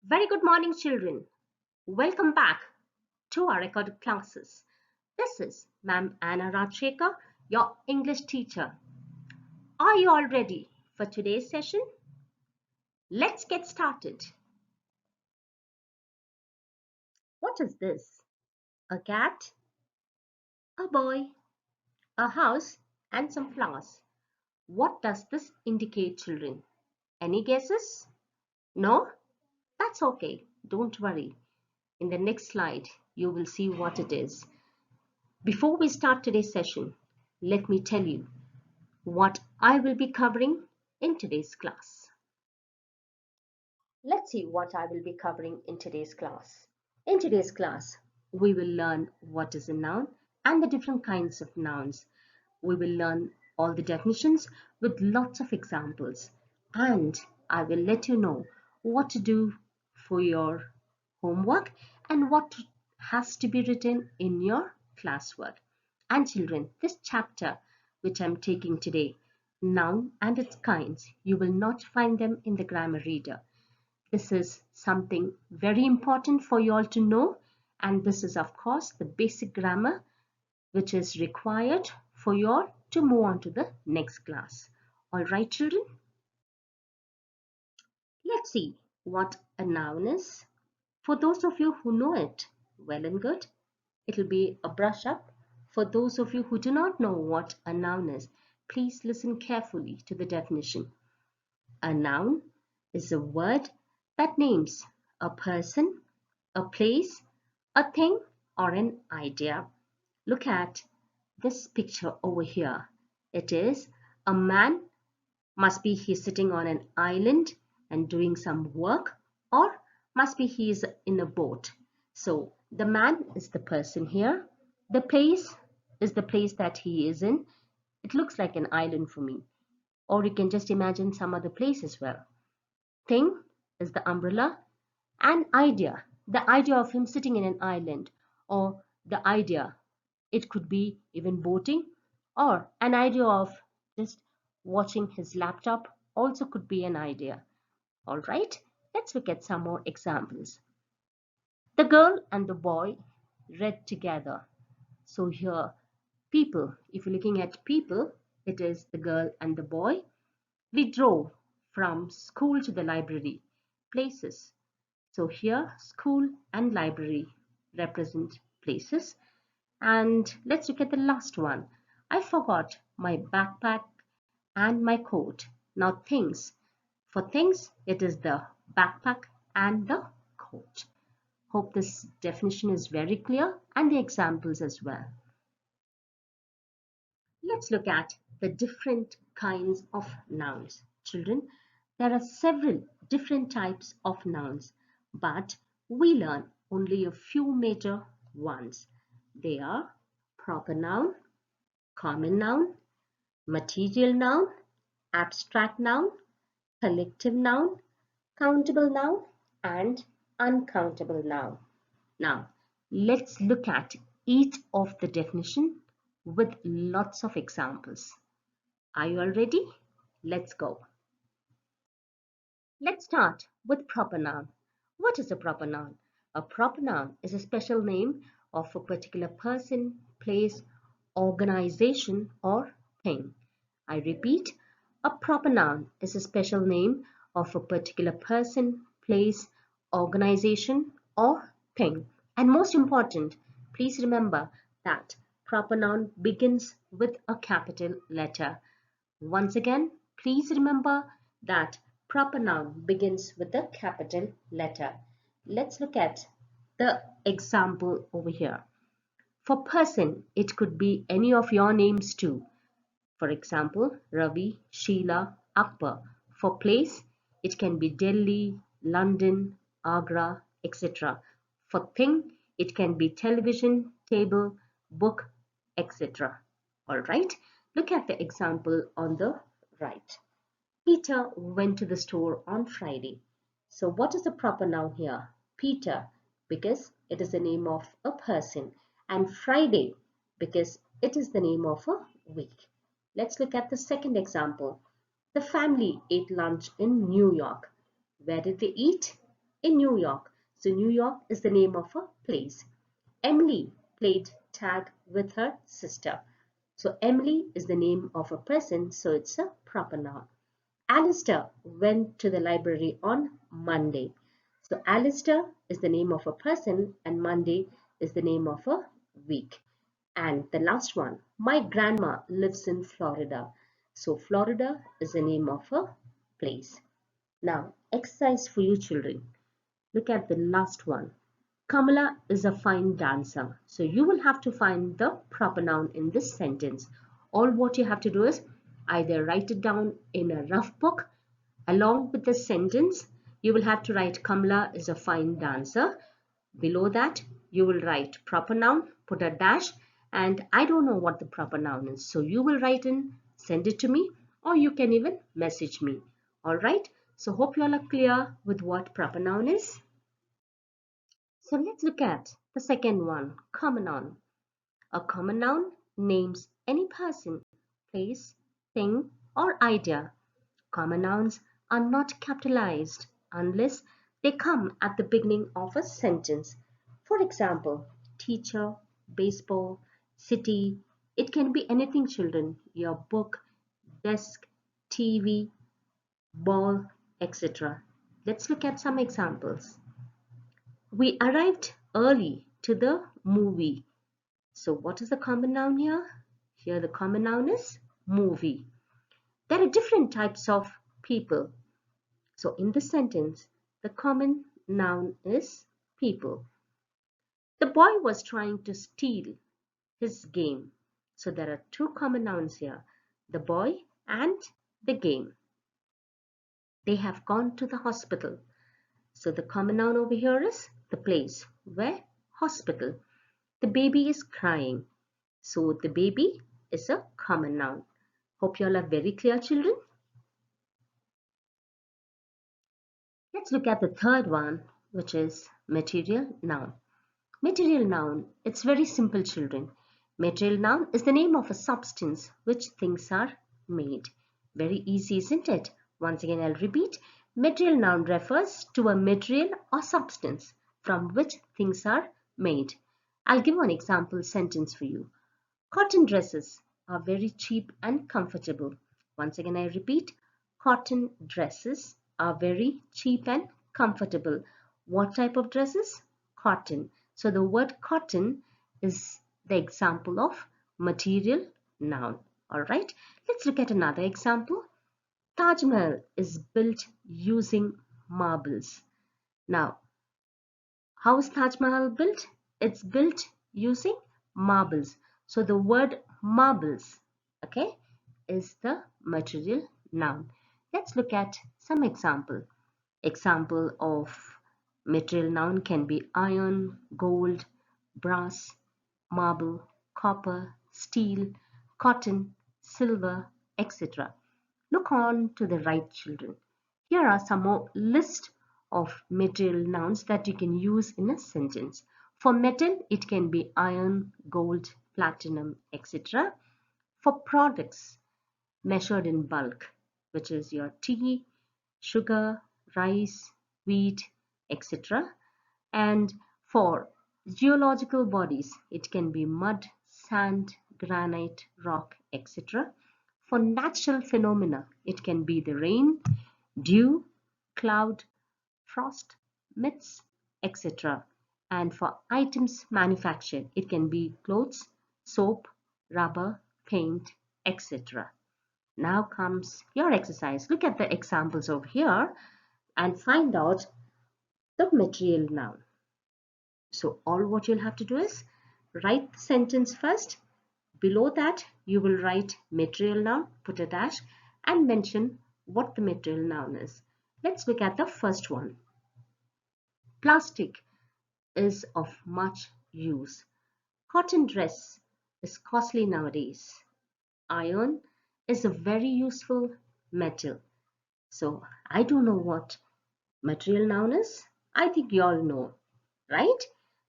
Very good morning, children. Welcome back to our recorded classes. This is Ma'am Anna Rajshekar, your English teacher. Are you all ready for today's session? Let's get started. What is this? A cat, a boy, a house, and some flowers. What does this indicate, children? Any guesses? No? That's okay. Don't worry. In the next slide, you will see what it is. Before we start today's session, let me tell you what I will be covering in today's class. Let's see what I will be covering in today's class. In today's class, we will learn what is a noun and the different kinds of nouns. We will learn all the definitions with lots of examples, and I will let you know what to do for your homework and what has to be written in your classwork. And children, this chapter which I'm taking today, noun and its kinds, you will not find them in the grammar reader. This is something very important for you all to know, and this is of course the basic grammar which is required for you all to move on to the next class. All right, children? Let's see what a noun is. For those of you who know it, well and good. It'll be a brush up. For those of you who do not know what a noun is, please listen carefully to the definition. A noun is a word that names a person, a place, a thing, or an idea. Look at this picture over here. It is a man, must be he's sitting on an island and doing some work, or must be he's in a boat. So the man is the person here. The place is the place that he is in. It looks like an island for me. Or you can just imagine some other place as well. Thing is the umbrella, and idea, the idea of him sitting in an island, or the idea, it could be even boating, or an idea of just watching his laptop also could be an idea. All right, let's look at some more examples. The girl and the boy read together. So here, people, if you're looking at people, it is the girl and the boy. We drove from school to the library. Places. So here, school and library represent places. And let's look at the last one. I forgot my backpack and my coat. Now things. For things, it is the backpack and the coat. Hope this definition is very clear and the examples as well. Let's look at the different kinds of nouns. Children, there are several different types of nouns, but we learn only a few major ones. They are proper noun, common noun, material noun, abstract noun, collective noun, countable noun, and uncountable noun. Now, let's look at each of the definition with lots of examples. Are you all ready? Let's go. Let's start with proper noun. What is a proper noun? A proper noun is a special name of a particular person, place, organization, or thing. I repeat, a proper noun is a special name of a particular person, place, organization, or thing. And most important, please remember that proper noun begins with a capital letter. Once again, please remember that proper noun begins with a capital letter. Let's look at the example over here. For person, it could be any of your names too. For example, Ravi, Sheila, Akbar. For place, it can be Delhi, London, Agra, etc. For thing, it can be television, table, book, etc. Alright, look at the example on the right. Peter went to the store on Friday. So what is the proper noun here? Peter, because it is the name of a person, and Friday because it is the name of a week. Let's look at the second example. The family ate lunch in New York. Where did they eat? in New York. So New York is the name of a place. Emily played tag with her sister. So Emily is the name of a person, so it's a proper noun. Alistair went to the library on Monday. So Alistair is the name of a person and Monday is the name of a week. And the last one, my grandma lives in Florida. So Florida is the name of a place. Now, exercise for you children. Look at the last one. Kamala is a fine dancer. So you will have to find the proper noun in this sentence. All what you have to do is either write it down in a rough book along with the sentence. You will have to write Kamala is a fine dancer. Below that you will write proper noun, put a dash, and I don't know what the proper noun is. So you will write in, send it to me, or you can even message me. Alright, so hope you all are clear with what proper noun is. So let's look at the second one, common noun. A common noun names any person, place, thing, or idea. Common nouns are not capitalized unless they come at the beginning of a sentence. For example, teacher, baseball, city. It can be anything, children. Your book, desk, TV, ball, etc. Let's look at some examples. We arrived early to the movie. So what is the common noun here? Here the common noun is movie. There are different types of people. So in this sentence, the common noun is people. The boy was trying to steal his game. So there are two common nouns here, the boy and the game. They have gone to the hospital. So the common noun over here is the place. Where? Hospital. The baby is crying. So the baby is a common noun. Hope you all are very clear, children. Let's look at the third one, which is material noun. Material noun, it's very simple, children. Material noun is the name of a substance which things are made. Very easy, isn't it? Once again, I'll repeat. Material noun refers to a material or substance from which things are made. I'll give one example sentence for you. Cotton dresses are very cheap and comfortable. Once again, I repeat. Cotton dresses are very cheap and comfortable. What type of dresses? Cotton. So the word cotton is the example of material noun. Alright, let's look at another example. Taj Mahal is built using marbles. Now, how is Taj Mahal built? It's built using marbles. So the word marbles, okay, is the material noun. Let's look at some example. Example of material noun can be iron, gold, brass, marble, copper, steel, cotton, silver, etc. Look on to the right, children. Here are some more list of material nouns that you can use in a sentence. For metal, it can be iron, gold, platinum, etc. For products measured in bulk, which is your tea, sugar, rice, wheat, etc. And for geological bodies, it can be mud, sand, granite, rock, etc. For natural phenomena, it can be the rain, dew, cloud, frost, mists, etc. And for items manufactured, it can be clothes, soap, rubber, paint, etc. Now comes your exercise. Look at the examples over here and find out the material noun. So all what you'll have to do is write the sentence first. Below that, you will write material noun, put a dash, and mention what the material noun is. Let's look at the first one. Plastic is of much use. Cotton dress is costly nowadays. Iron is a very useful metal. So I don't know what material noun is. I think you all know, right?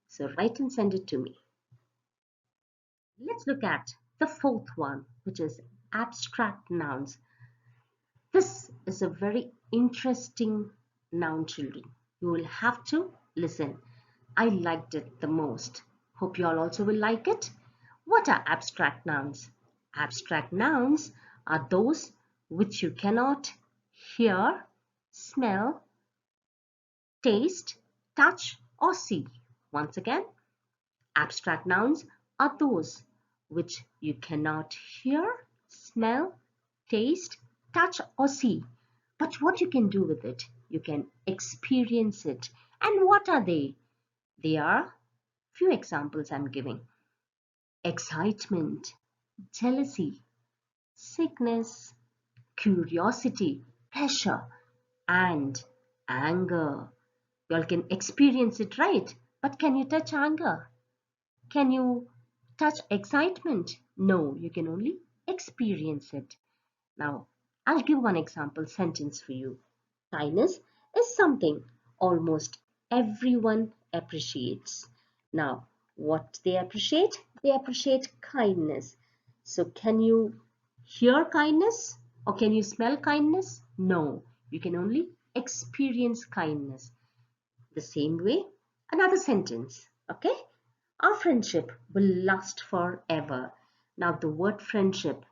So write and send it to me. Let's look at the fourth one, which is abstract nouns. This is a very interesting noun, children. You will have to listen. I liked it the most. Hope you all also will like it. What are abstract nouns? Abstract nouns are those which you cannot hear, smell, taste, touch, or see. Once again, abstract nouns are those which you cannot hear, smell, taste, touch, or see. But what you can do with it? You can experience it. And what are they? They are few examples I'm giving. Excitement, jealousy, sickness, curiosity, pleasure, and anger. You all can experience it, right? But can you touch anger? Can you touch excitement? No, you can only experience it. Now, I'll give one example sentence for you. Kindness is something almost everyone appreciates. Now, what they appreciate? They appreciate kindness. So, can you hear kindness or can you smell kindness? No, you can only experience kindness. The same way, another sentence, okay? Our friendship will last forever. Now, the word friendship,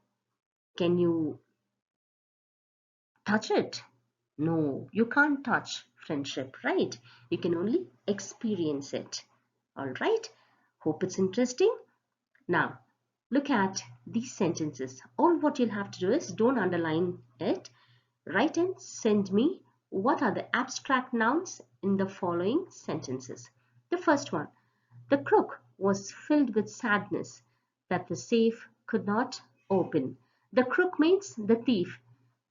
can you touch it? No, you can't touch friendship, right? You can only experience it. All right? Hope it's interesting. Now, look at these sentences. All what you'll have to do is don't underline it. Write and send me what are the abstract nouns in the following sentences. The first one, the crook was filled with sadness that the safe could not open. The crook means the thief.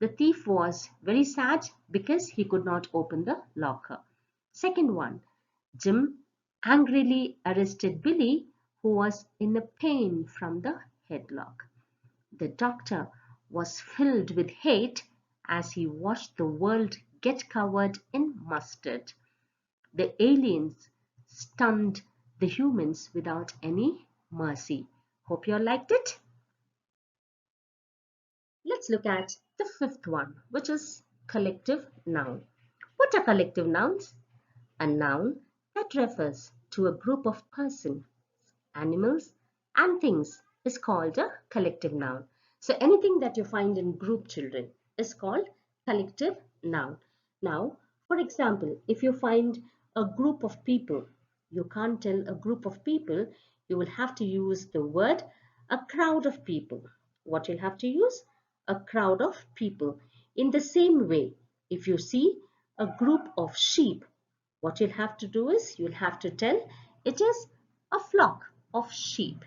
The thief was very sad because he could not open the locker. Second one, Jim angrily arrested Billy, who was in a pain from the headlock. The doctor was filled with hate as he watched the world get covered in mustard. The aliens stunned the humans without any mercy. Hope you all liked it. Let's look at the fifth one, which is collective noun. What are collective nouns? A noun that refers to a group of persons, animals, and things is called a collective noun. So anything that you find in group, children, is called collective noun. Now, for example, if you find a group of people, you can't tell a group of people, you will have to use the word a crowd of people. What you'll have to use? A crowd of people. In the same way, if you see a group of sheep, what you'll have to do is you'll have to tell it is a flock of sheep.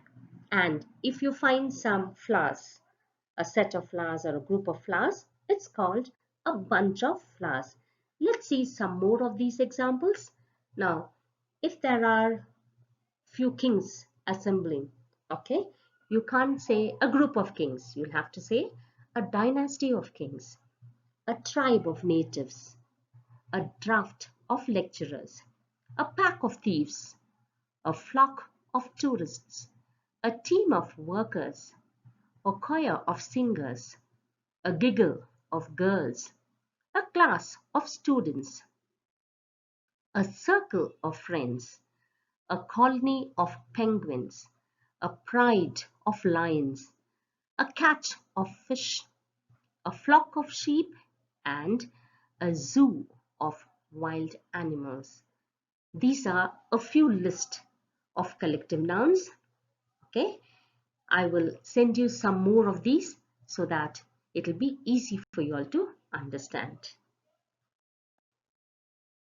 And if you find some flowers, a set of flowers or a group of flowers, it's called a bunch of flowers. Let's see some more of these examples. Now, if there are few kings assembling, okay, you can't say a group of kings. You'll have to say a dynasty of kings, a tribe of natives, a draft of lecturers, a pack of thieves, a flock of tourists, a team of workers, a choir of singers, a giggle of girls, a class of students, a circle of friends, a colony of penguins, a pride of lions, a catch of fish, a flock of sheep, and a zoo of wild animals. These are a few lists of collective nouns. Okay, I will send you some more of these so that it will be easy for you all to understand.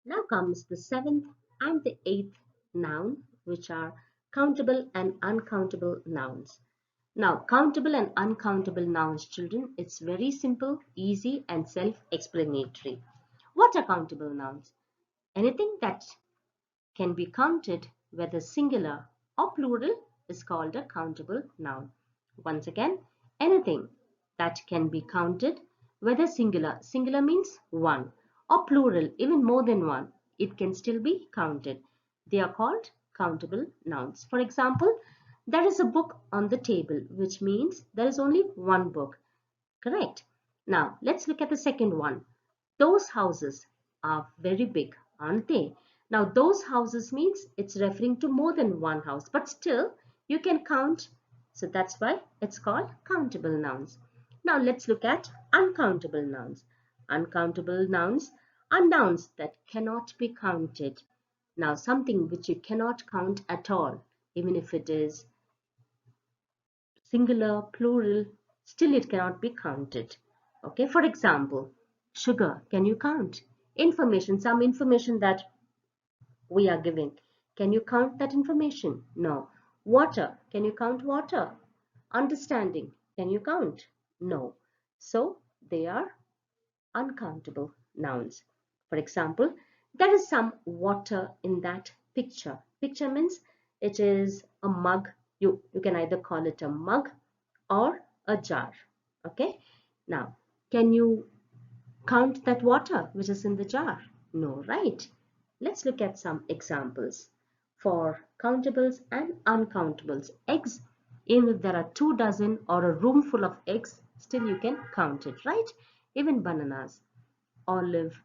Now comes the seventh and the eighth noun, which are countable and uncountable nouns. Now, countable and uncountable nouns, children, it's very simple, easy, and self-explanatory. What are countable nouns? Anything that can be counted, whether singular or plural, is called a countable noun. Once again, anything that can be counted, whether singular means one, or plural, even more than one, it can still be counted. They are called countable nouns. For example, there is a book on the table, which means there is only one book. Correct? Now, let's look at the second one. Those houses are very big. aren't they? Now those houses means it's referring to more than one house, but still you can count. So that's why it's called countable nouns. Now let's look at uncountable nouns. Uncountable nouns are nouns that cannot be counted. Now something which you cannot count at all, even if it is singular, plural, still it cannot be counted. Okay, for example, sugar, can you count? Information, some information that we are giving. Can you count that information? No. Water, can you count water? Understanding, can you count? No. So they are uncountable nouns. For example, there is some water in that picture. Picture means it is a mug. You can either call it a mug or a jar. Okay. Now, can you count that water which is in the jar? No, right? Let's look at some examples for countables and uncountables. Eggs, even if there are 2 dozen or a room full of eggs, still you can count it, right? Even bananas, olive,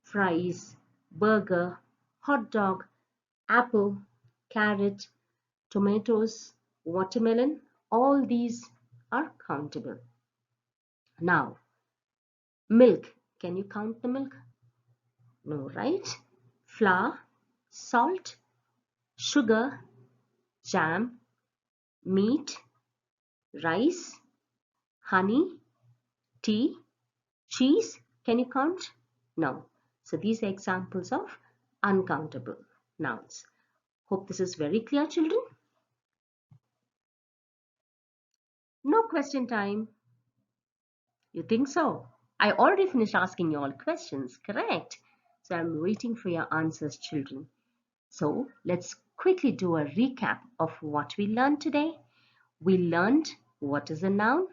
fries, burger, hot dog, apple, carrot, tomatoes, watermelon, all these are countable. Now, milk, can you count the milk? No, right? Flour, salt, sugar, jam, meat, rice, honey, tea, cheese. Can you count? No. So these are examples of uncountable nouns. Hope this is very clear, children. No question time. You think so? I already finished asking you all questions, correct? So I'm waiting for your answers, children. So let's quickly do a recap of what we learned today. We learned what is a noun,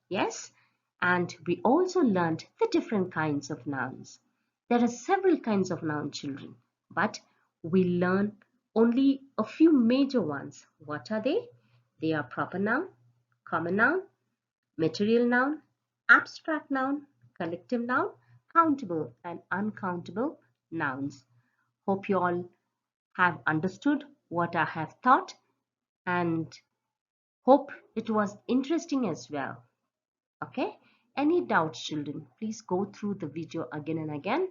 yes, and we also learned the different kinds of nouns. There are several kinds of noun, children, but we learn only a few major ones. What are they? They are proper noun, common noun, material noun, abstract noun, collective noun, countable and uncountable nouns. Hope you all have understood what I have taught and hope it was interesting as well. Okay? Any doubts, children, please go through the video again and again.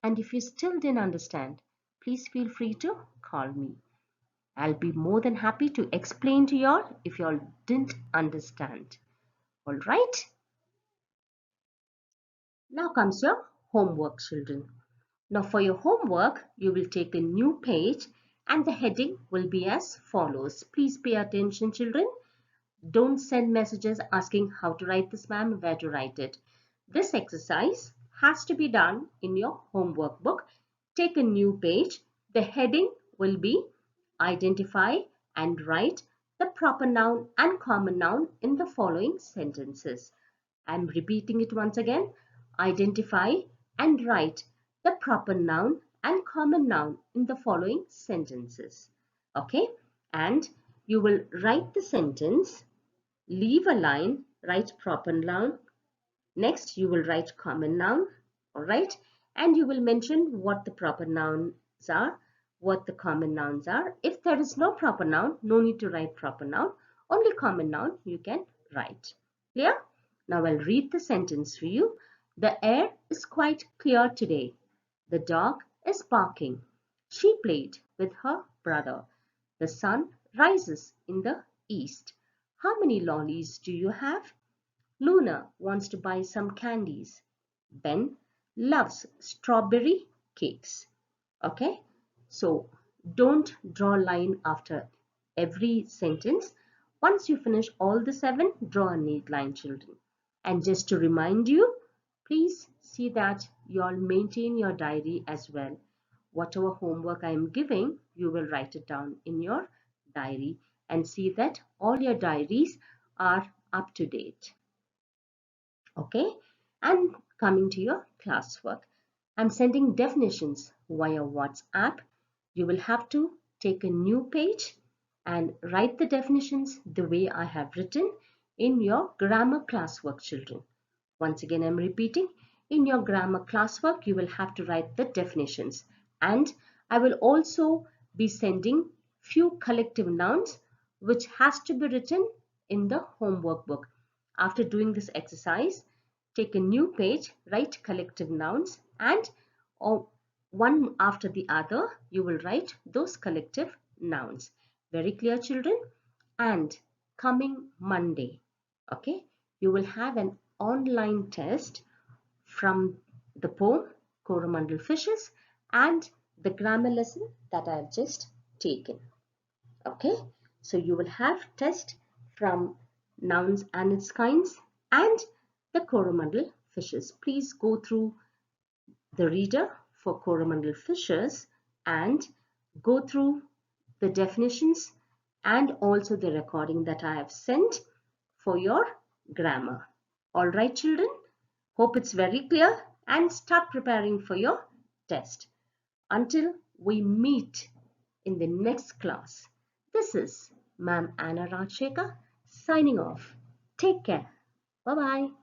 And if you still didn't understand, please feel free to call me. I'll be more than happy to explain to y'all if y'all didn't understand. All right? Now comes your homework, children. Now for your homework, you will take a new page and the heading will be as follows. Please pay attention, children. Don't send messages asking how to write this, ma'am, where to write it. This exercise has to be done in your homework book. Take a new page. The heading will be identify and write the proper noun and common noun in the following sentences. I'm repeating it once again. Identify and write the proper noun and common noun in the following sentences. Okay? And you will write the sentence, leave a line, write proper noun. Next, you will write common noun. Alright? And you will mention what the proper nouns are, what the common nouns are. If there is no proper noun, no need to write proper noun. Only common noun you can write. Clear? Now I'll read the sentence for you. The air is quite clear today. The dog is barking. She played with her brother. The sun rises in the east. How many lollies do you have? Luna wants to buy some candies. Ben loves strawberry cakes. Okay? So don't draw a line after every sentence. Once you finish all the 7, draw a neat line, children. And just to remind you, please see that you all maintain your diary as well. Whatever homework I am giving, you will write it down in your diary and see that all your diaries are up to date. Okay? And coming to your classwork, I'm sending definitions via WhatsApp. You will have to take a new page and write the definitions the way I have written in your grammar classwork, children. Once again, I'm repeating, in your grammar classwork, you will have to write the definitions And I will also be sending few collective nouns which has to be written in the homework book. After doing this exercise, take a new page, write collective nouns, and one after the other you will write those collective nouns. Very clear, children? And coming Monday, okay, you will have an online test from the poem Coromandel Fishes and the grammar lesson that I have just taken. Okay, so you will have test from nouns and its kinds and the Coromandel Fishes. Please go through the reader for Coromandel Fishes and go through the definitions and also the recording that I have sent for your grammar. All right, children? Hope it's very clear and start preparing for your test. Until we meet in the next class, this is Ma'am Anna Rajshekar signing off. Take care. Bye-bye.